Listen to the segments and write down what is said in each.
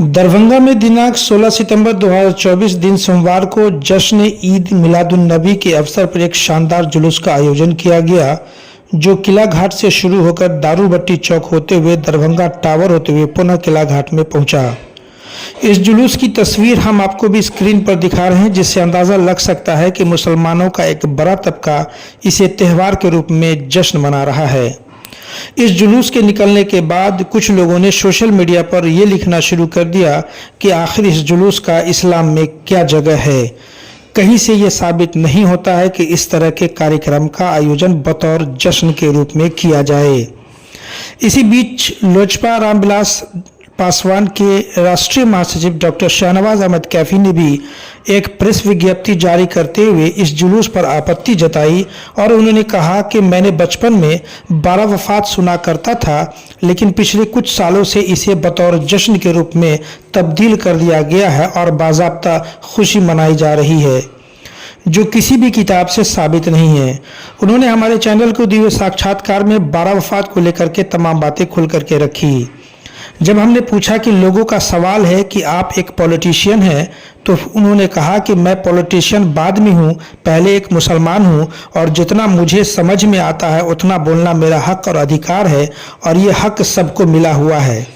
दरभंगा में दिनांक 16 सितंबर 2024 दिन सोमवार को जश्न ईद मिलादुन्नबी के अवसर पर एक शानदार जुलूस का आयोजन किया गया, जो किला घाट से शुरू होकर दारूबट्टी चौक होते हुए दरभंगा टावर होते हुए पुनः किला घाट में पहुंचा। इस जुलूस की तस्वीर हम आपको भी स्क्रीन पर दिखा रहे हैं, जिससे अंदाज़ा लग सकता है कि मुसलमानों का एक बड़ा तबका इसे त्यौहार के रूप में जश्न मना रहा है। इस जुलूस के निकलने के बाद कुछ लोगों ने सोशल मीडिया पर यह लिखना शुरू कर दिया कि आखिर इस जुलूस का इस्लाम में क्या जगह है। कहीं से यह साबित नहीं होता है कि इस तरह के कार्यक्रम का आयोजन बतौर जश्न के रूप में किया जाए। इसी बीच लोजपा रामविलास पासवान के राष्ट्रीय महासचिव डॉक्टर शाहनवाज अहमद कैफी ने भी एक प्रेस विज्ञप्ति जारी करते हुए इस जुलूस पर आपत्ति जताई और उन्होंने कहा कि मैंने बचपन में 12 वफात सुना करता था, लेकिन पिछले कुछ सालों से इसे बतौर जश्न के रूप में तब्दील कर दिया गया है और बाज़ाब्ता खुशी मनाई जा रही है, जो किसी भी किताब से साबित नहीं है। उन्होंने हमारे चैनल को दिए साक्षात्कार में 12 वफात को लेकर के तमाम बातें खुल करके रखी। जब हमने पूछा कि लोगों का सवाल है कि आप एक पॉलिटिशियन हैं, तो उन्होंने कहा कि मैं पॉलिटिशियन बाद में हूं, पहले एक मुसलमान हूं और जितना मुझे समझ में आता है उतना बोलना मेरा हक और अधिकार है और ये हक सबको मिला हुआ है।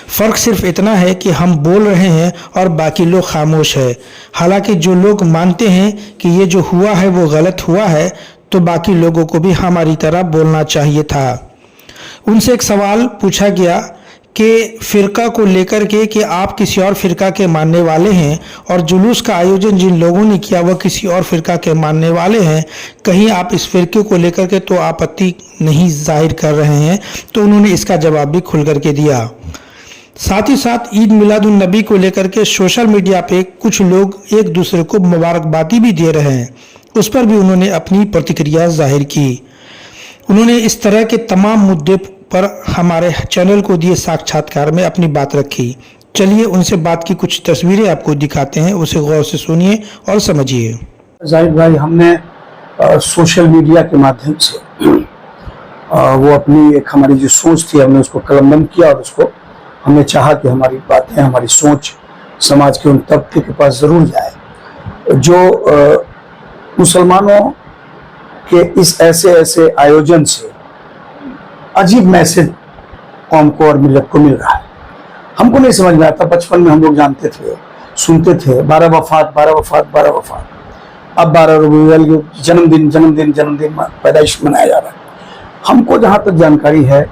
फ़र्क सिर्फ इतना है कि हम बोल रहे हैं और बाकी लोग खामोश है। हालांकि जो लोग मानते हैं कि ये जो हुआ है वो गलत हुआ है, तो बाकी लोगों को भी हमारी तरह बोलना चाहिए था। उनसे एक सवाल पूछा गया कि फ़िरका को लेकर के कि आप किसी और फ़िरका के मानने वाले हैं और जुलूस का आयोजन जिन लोगों ने किया वह किसी और फ़िरका के मानने वाले हैं, कहीं आप इस फ़िरके को लेकर के तो आपत्ति नहीं जाहिर कर रहे हैं? तो उन्होंने इसका जवाब भी खुल करके दिया। साथ ही साथ ईद मिलादुन्नबी को लेकर के सोशल मीडिया पे कुछ लोग एक दूसरे को मुबारकबादी भी दे रहे हैं, उस पर भी उन्होंने अपनी प्रतिक्रिया जाहिर की। उन्होंने इस तरह के तमाम मुद्दे पर हमारे चैनल को दिए साक्षात्कार में अपनी बात रखी। चलिए उनसे बात की कुछ तस्वीरें आपको दिखाते हैं, उसे गौर से सुनिए और समझिए। जाहिद भाई, हमने सोशल मीडिया के माध्यम से वो अपनी एक हमारी जो सोच थी हमने उसको कलमबंद किया और उसको हमने चाहा कि हमारी बातें, हमारी सोच समाज के उन तबके के पास ज़रूर जाए जो मुसलमानों के इस ऐसे आयोजन से अजीब मैसेज कौम को और मिल्लत को मिल रहा है। हमको नहीं समझ में आता। बचपन में हम लोग जानते थे, सुनते थे 12 वफात 12 वफात 12 वफात। अब 12 रबीउल अव्वल जन्मदिन पैदाइश मनाया जा रहा है। हमको जहाँ तक जानकारी है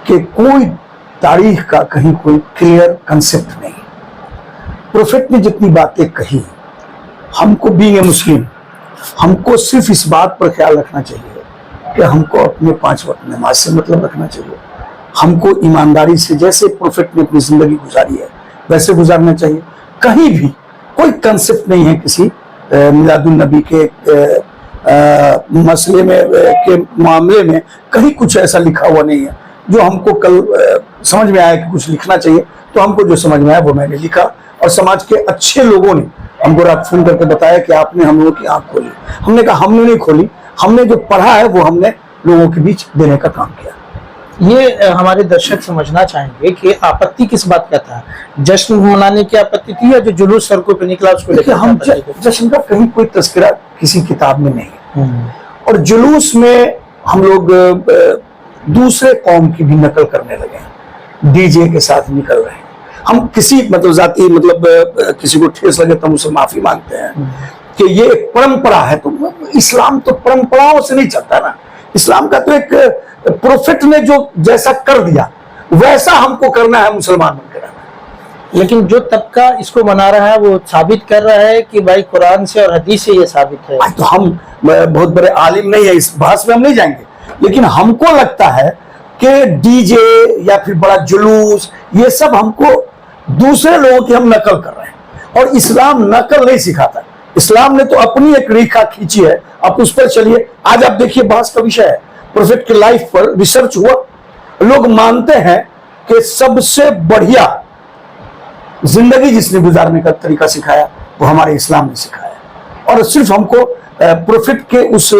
कि कोई तारीख का कहीं कोई क्लियर कंसेप्ट नहीं। प्रोफेट ने जितनी बातें कही, हमको बीइंग ए मुस्लिम हमको सिर्फ इस बात पर ख्याल रखना चाहिए कि हमको अपने 5 वक्त नमाज से मतलब रखना चाहिए। हमको ईमानदारी से, जैसे प्रोफेट ने अपनी जिंदगी गुजारी है वैसे गुजारना चाहिए। कहीं भी कोई कंसेप्ट नहीं है किसी मिलादुन्नबी के मसले में के मामले में कहीं कुछ ऐसा लिखा हुआ नहीं है जो हमको कल समझ में आया कि कुछ लिखना चाहिए। तो हमको जो समझ में आया वो मैंने लिखा और समाज के अच्छे लोगों ने हमको रात फोन करके बताया कि आपने हम लोगों की आंख खोली। हमने कहा हमने नहीं खोली, हमने जो पढ़ा है वो हमने लोगों के बीच देने का काम किया। ये हमारे दर्शक समझना चाहेंगे कि आपत्ति किस बात का था? जश्न मनाने की आपत्ति थी या जो जुलूस सड़कों पे निकला उसको लेकर? हम जश्न का कहीं कोई तस्करा किसी किताब में नहीं है और जुलूस में हम लोग दूसरे कौम की भी नकल करने लगे हैं, डीजे के साथ निकल रहे हैं। हम किसी जाति किसी को ठेस लगे तो हम उससे माफी मांगते हैं कि ये एक परंपरा है। तो इस्लाम तो परंपराओं से नहीं चलता ना। इस्लाम का तो एक प्रोफेट ने जो जैसा कर दिया वैसा हमको करना है, मुसलमान बनकर। लेकिन जो तबका इसको मना रहा है वो साबित कर रहा है कि भाई कुरान से और हदीस से ये साबित है। तो हम बहुत बड़े आलिम नहीं है, इस बहस में हम नहीं जाएंगे, लेकिन हमको लगता है कि डीजे या फिर बड़ा जुलूस ये सब हमको दूसरे लोगों की हम नकल कर रहे हैं और इस्लाम नकल नहीं सिखाता। इस्लाम ने तो अपनी एक रेखा खींची है, आप उस पर चलिए। आज आप देखिए बहस का विषय है, प्रोफेट की लाइफ पर रिसर्च हुआ। लोग मानते हैं कि सबसे बढ़िया जिंदगी जिसने गुजारने का तरीका सिखाया वो हमारे इस्लाम ने सिखाया और सिर्फ हमको प्रोफेट के उस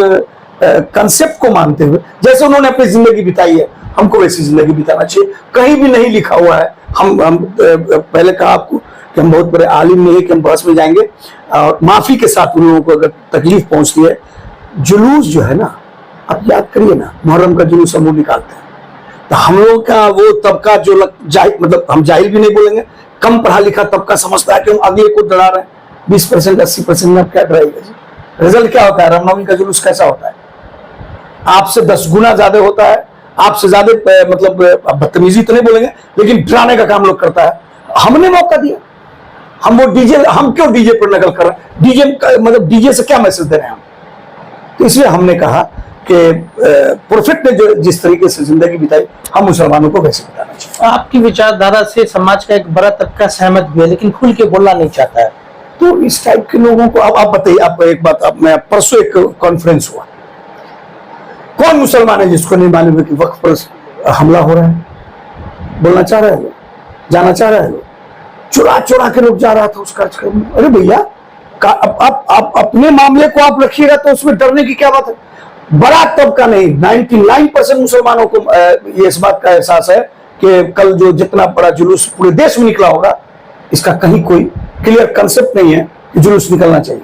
कंसेप्ट को मानते हुए जैसे उन्होंने अपनी जिंदगी बिताई है हमको वैसी जिंदगी बिताना चाहिए। कहीं भी नहीं लिखा हुआ है हम पहले कहा आपको कि हम बहुत बड़े आलिम नहीं है कि हम बहस में जाएंगे, और माफी के साथ उन लोगों को अगर तकलीफ पहुंचती है। जुलूस जो है ना, आप याद करिए ना, मुहर्रम का जुलूस हम लोग निकालते हैं, तो हम लोगों का वो तबका जो मतलब हम जाहिल भी नहीं बोलेंगे, कम पढ़ा लिखा तबका समझता है कि हम अगले को डरा रहे हैं। 20% 80% में आप क्या डराइएगा जी? रिजल्ट क्या होता है? रामनवमी का जुलूस कैसा होता है? आपसे 10 गुना ज्यादा होता है, आपसे ज्यादा मतलब बदतमीजी तो नहीं बोलेंगे, लेकिन डराने का काम लोग करता है। हमने मौका दिया, हम वो डीजे, हम क्यों डीजे पर नकल कर रहे हैं? डीजे मतलब डीजे से क्या मैसेज दे रहे हैं हम? तो इसलिए हमने कहा कि प्रोफेट ने जो जिस तरीके से जिंदगी बिताई, हम मुसलमानों को वैसे बिताना चाहिए। आपकी विचारधारा से समाज का एक बड़ा तबका सहमत भी है, लेकिन खुल के बोलना नहीं चाहता है। तो इस टाइप के लोगों को अब आप बताइए, आप एक बात, अब मैं परसों एक कॉन्फ्रेंस हुआ, कौन मुसलमान है जिसको नहीं मालूम है कि वक्फ पर हमला हो रहा है? बोलना चाह रहे हैं, जाना चाह रहे हैं, चुरा चुरा के लोग जा रहा था उस कार्य करने। अरे भैया, आप अपने मामले को आप रखिएगा तो उसमें डरने की क्या बात है? बड़ा तबका नहीं, 99% मुसलमानों को ये इस बात का एहसास है कि कल जो जितना बड़ा जुलूस पूरे देश में निकला होगा, इसका कहीं कोई क्लियर कंसेप्ट नहीं है कि जुलूस निकलना चाहिए।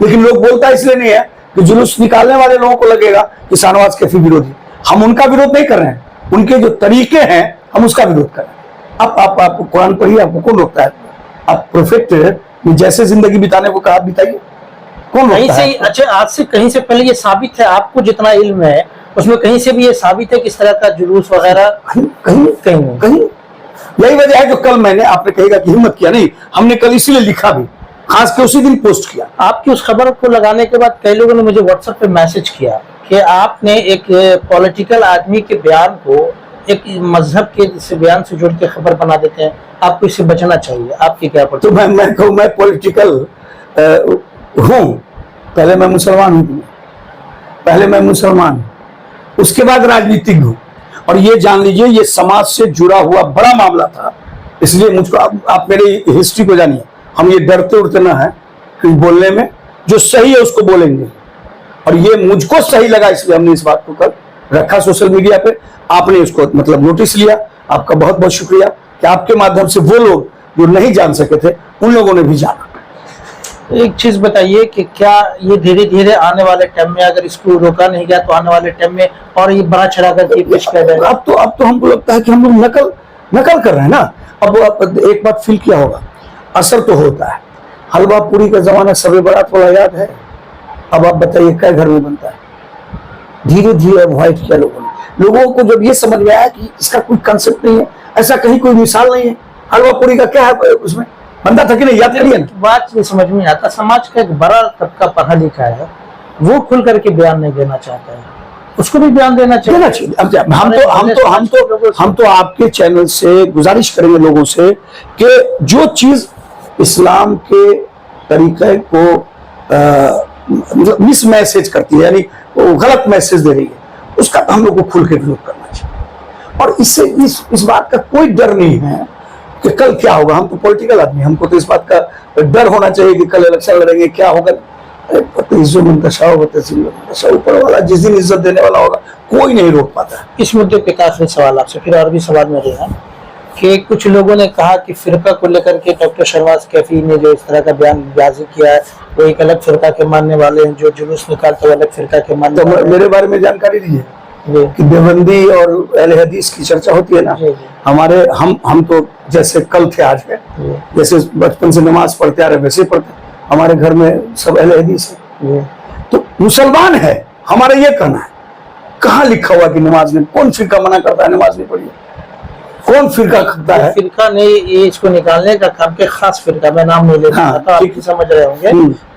लेकिन लोग बोलता इसलिए नहीं है कि जुलूस निकालने वाले लोगों को लगेगा कि शाहनवाज कैफी विरोधी। हम उनका विरोध नहीं कर रहे हैं, उनके जो तरीके हैं हम उसका विरोध कर रहे हैं। आप कुरान पढ़िए, आपको कौन रोकता है? आप प्रोफेट ने जैसे जिंदगी बिताने को कहा, बिताइए, कौन कहीं रोकता से है? अच्छा, आज से कहीं से पहले ये साबित है, आपको जितना इल्म है उसमें कहीं से भी ये साबित है कि इस तरह का जुलूस वगैरह कहीं कहीं कहीं कहीं यही वजह है जो कल मैंने, आपने कहेगा कि हिम्मत किया नहीं, हमने कल इसीलिए लिखा भी, खास के उसी दिन पोस्ट किया। आपकी उस खबर को लगाने के बाद कई लोगों ने मुझे व्हाट्सएप पे मैसेज किया कि आपने एक पॉलिटिकल आदमी के बयान को एक मजहब के से बयान से जोड़ के खबर बना देते हैं, आपको इससे बचना चाहिए। आपकी क्या पड़ती? तो मैं कहूँ, मैं पॉलिटिकल हूँ, पहले मैं मुसलमान हूँ, पहले मैं मुसलमान हूँ, उसके बाद राजनीतिक हूँ। और ये जान लीजिए, ये समाज से जुड़ा हुआ बड़ा मामला था, इसलिए मुझको आप मेरी हिस्ट्री को जानिए। हम ये डरते उड़ते ना है कि बोलने में, जो सही है उसको बोलेंगे, और ये मुझको सही लगा इसलिए हमने इस बात को कल रखा सोशल मीडिया पे। आपने उसको मतलब नोटिस लिया, आपका बहुत बहुत शुक्रिया कि आपके माध्यम से वो लोग जो नहीं जान सके थे उन लोगों ने भी जाना। एक चीज बताइए कि क्या ये धीरे धीरे आने वाले टाइम में, अगर इसको रोका नहीं गया तो आने वाले टाइम में और ये बड़ा चढ़ा करके पेश किया जाएगा? अब तो हमको लगता है कि हम लोग नकल कर रहे हैं ना। अब एक बात फील किया होगा, असर तो होता है। हलवा पूरी का जमाना सबे बारात वाला याद है? अब आप बताइए क्या घर में बनता है? धीरे धीरे अवॉइड किया लोगों को जब ये समझ में आया कि इसका कोई कंसेप्ट नहीं है, ऐसा कहीं कोई मिसाल नहीं है। हलवा पूरी का क्या है उसमें बनता था कि नहीं, याद करिए ना। बात नहीं समझ में आता, समाज का एक बड़ा तबका पढ़ा लिखा है, वो खुल करके बयान नहीं देना चाहता है, उसको भी बयान देना चाहिए। हम तो आपके चैनल से गुजारिश करेंगे लोगों से कि जो चीज इस्लाम के तरीके को मिस मैसेज करती है, यानी वो गलत मैसेज दे रही है, उसका हम लोग को खुल के विरोध करना चाहिए। और इससे इस बात का कोई डर नहीं है कि कल क्या होगा। हम तो पॉलिटिकल आदमी, हमको तो इस बात का डर होना चाहिए कि कल इलेक्शन लड़ेंगे, क्या होगा। ऊपर वाला जिस दिन इज्जत देने वाला होगा कोई नहीं रोक पाता। इस मुद्दे पे एक आखिरी सवाल आपसे, फिर और भी सवाल मेरे हैं कि कुछ लोगों ने कहा कि फिरका को लेकर के डॉक्टर शहनवाज कैफी ने जो इस तरह का बयानबाजी किया है, वो एक अलग फिरका के मानने वाले हैं, जो जुलूस निकालते हुए अलग फिरका के मानने वाले हैं। मेरे बारे में जानकारी दीजिए कि देवबंदी और अहले हदीस की चर्चा होती है ना, हमारे हम तो जैसे कल थे आज है, जैसे बचपन से नमाज पढ़ते आ रहे वैसे पढ़ते, हमारे घर में सब अहले हदीस है, तो मुसलमान है। हमारा ये कहना है, कहाँ लिखा हुआ कि नमाज नहीं, कौन फिरका मना करता है नमाज नहीं पढ़िए? कौन फिरका करता है? फिरका नहीं, ये इसको निकालने का काम के खास फिरका, मैं नाम नहीं लेता, हाँ, तो आप समझ रहे होंगे।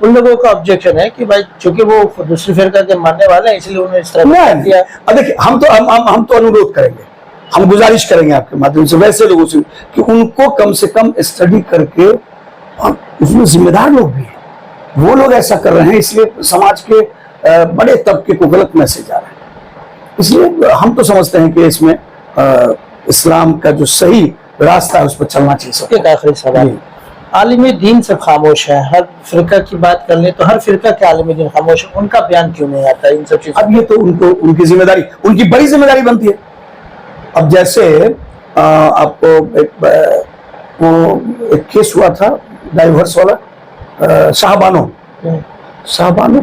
उन लोगों का ऑब्जेक्शन है कि भाई चूंकि वो दूसरी फिरका के मानने वाले हैं, इसलिए उन्होंने इस तरह किया। देखिए, हम तो अनुरोध करेंगे, हम गुजारिश करेंगे आपके माध्यम से वैसे लोगों से कि उनको कम से कम स्टडी करके, और उसमें जिम्मेदार लोग भी हैं, वो लोग ऐसा कर रहे हैं इसलिए समाज के बड़े तबके को गलत मैसेज आ रहा है। इसलिए हम तो समझते हैं कि इसमें इस्लाम का जो सही रास्ता है उस पर चलना चाहिए। एक आखिरी सवाल, आलिम दीन सब खामोश है, हर फिरका की बात कर ले तो हर फिरका के आलिम दीन खामोश है, उनका बयान क्यों नहीं आता इन सब चीजों? अब ये तो उनकी जिम्मेदारी, उनकी बड़ी जिम्मेदारी बनती है। अब जैसे आपको एक केस हुआ था डाइवर्स वाला, शाहबानो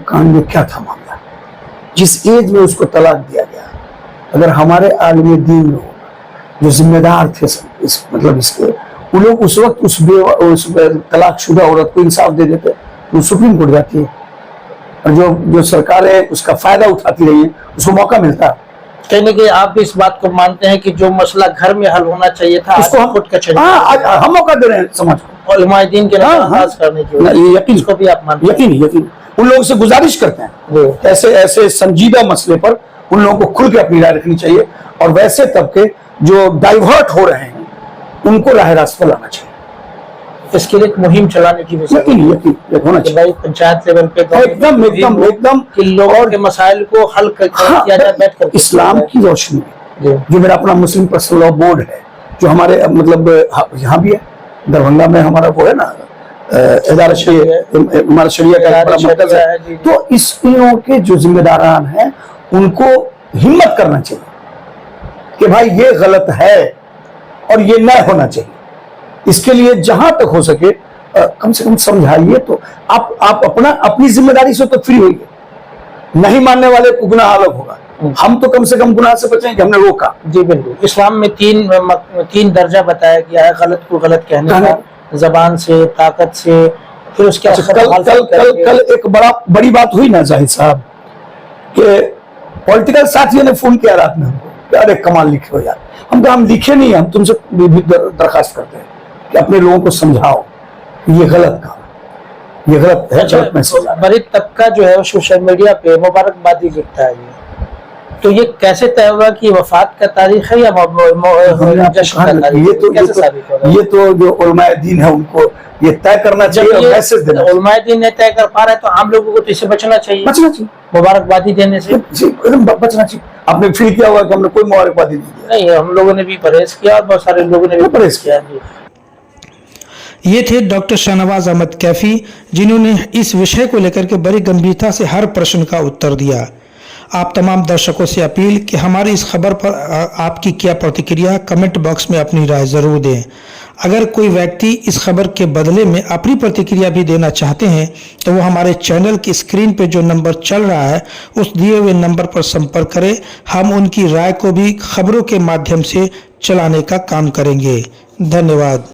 कांड में क्या था मामला, जिस एज में उसको तलाक दिया गया। अगर हमारे आलिम दीन लोग जो जिम्मेदार थे इसके, वो लोग उस वक्त उस तलाकशुदा औरत को इंसाफ दे देते तो सुप्रीम कोर्ट जाती है, और जो सरकारें उसका फायदा उठाती रही है उसको मौका मिलता है। कहीं ना कहीं आप भी इस बात को मानते हैं कि जो मसला घर में हल होना चाहिए था उसको हम मौका दे रहे हैं समाज को, उलमाए दीन के नजरअंदाज करने की। यकीन, इसको भी आप मानते हैं? यकीन उन लोगों से गुजारिश करते हैं, ऐसे संजीदा मसले पर उन लोगों को खुल के अपनी राय रखनी चाहिए, और वैसे तबके जो डाइवर्ट हो रहे हैं उनको राह रास्ते पर लाना चाहिए। इसके लिए एक मुहिम चलाने की यकीन होना चाहिए भाई, पंचायत लेवल पे एकदम कि लोगों के मसाइल को हल किया जाए बैठकर। इस्लाम की रोशनी में जो मेरा अपना मुस्लिम पर्सनल लॉ बोर्ड है, जो हमारे मतलब यहाँ भी है, दरभंगा में हमारा वो है ना इदारा हमारा शरिया का बड़ा मरकज है, तो इसलियों के जो जिम्मेदारान हैं उनको हिम्मत करना चाहिए कि भाई ये गलत है और ये न होना चाहिए। इसके लिए जहां तक हो सके कम से कम समझाइए, तो आप अपनी जिम्मेदारी से तो फ्री होइए। नहीं मानने वाले को गुनाह अलग होगा, हम तो कम से कम गुनाह से बचें कि हमने रोका। जी बिल्कुल। इस्लाम में तीन दर्जा बताया गया है गलत को गलत कहने का, जबान से, ताकत से, फिर उसके कल एक बड़ी बात हुई ना जाहिद साहब के पॉलिटिकल साथियों ने फोन किया रात में हमको, अरे कमाल लिखे हो यार। हम लिखे नहीं, हम तुमसे दरखास्त करते हैं कि अपने लोगों को समझाओ ये गलत काम, ये गलत है। अच्छा, बड़ी तबका जो है सोशल मीडिया पे मुबारकबादी लिखता है, तो ये कैसे तय होगा कि वफात का तारीख है या जश्न का तारीख? ये तो जो उलमाए दीन है उनको ये तय करना चाहिए और मैसेज देना। उलमाए दीन ने तय कर पा रहा है तो आम लोगों को तो इससे बचना चाहिए मुबारकबादी देने से। एकदम बचना चाहिए। आपने फील किया होगा कि हमने कोई मुबारकबादी नहीं नहीं, हम लोगों ने भी परहेज किया और बहुत सारे लोगों ने भी परहेज किया। ये थे डॉक्टर शाहनवाज अहमद कैफी, जिन्होंने इस विषय को लेकर के बड़ी गंभीरता से हर प्रश्न का उत्तर दिया। आप तमाम दर्शकों से अपील कि हमारी इस खबर पर आपकी क्या प्रतिक्रिया, कमेंट बॉक्स में अपनी राय ज़रूर दें। अगर कोई व्यक्ति इस खबर के बदले में अपनी प्रतिक्रिया भी देना चाहते हैं तो वो हमारे चैनल की स्क्रीन पे जो नंबर चल रहा है उस दिए हुए नंबर पर संपर्क करें। हम उनकी राय को भी खबरों के माध्यम से चलाने का काम करेंगे। धन्यवाद।